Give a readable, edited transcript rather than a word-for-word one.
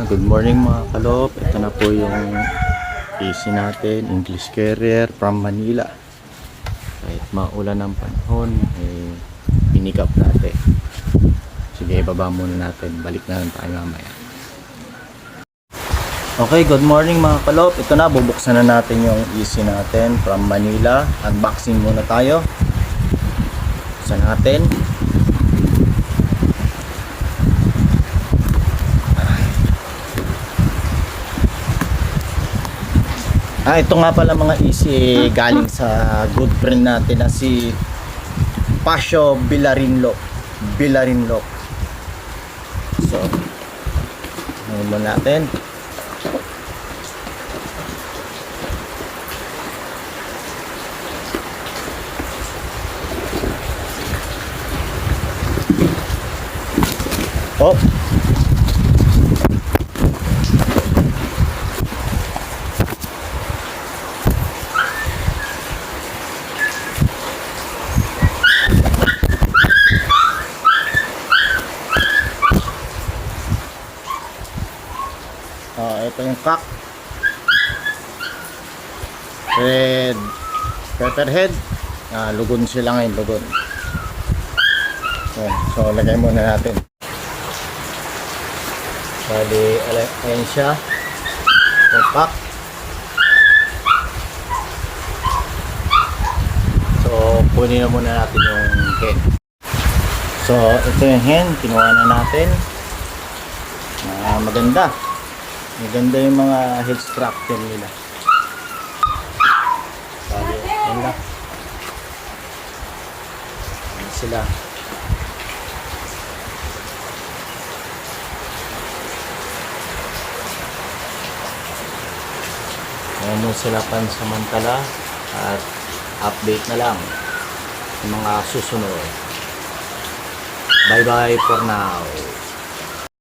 Good morning mga kalop. Ito na po yung AC natin, English Carrier from Manila. Kahit maulan ng panahon, pinikap natin. Sige, baba muna natin. Balik na lang tayo mamaya. Okay, good morning mga kalop. Ito na, bubuksan na natin yung AC natin from Manila. Unboxing muna tayo. Buksan natin. Ito nga pala mga easy galing sa good friend natin na si Pasio Villarinloc. So, ngayon mo natin. Oh. Ito yung cock, red pepperhead, lugon sila ngayon, lugon. So lagay muna natin. Bali, ayan siya, yung cock. So kunin na muna natin yung hen. So ito yung hen, kinuha na natin. Maganda yung mga head structure nila. Bali, yan lang. Yan sila. Ayan mo sila pansamantala at update na lang yung mga susunod. Bye bye for now.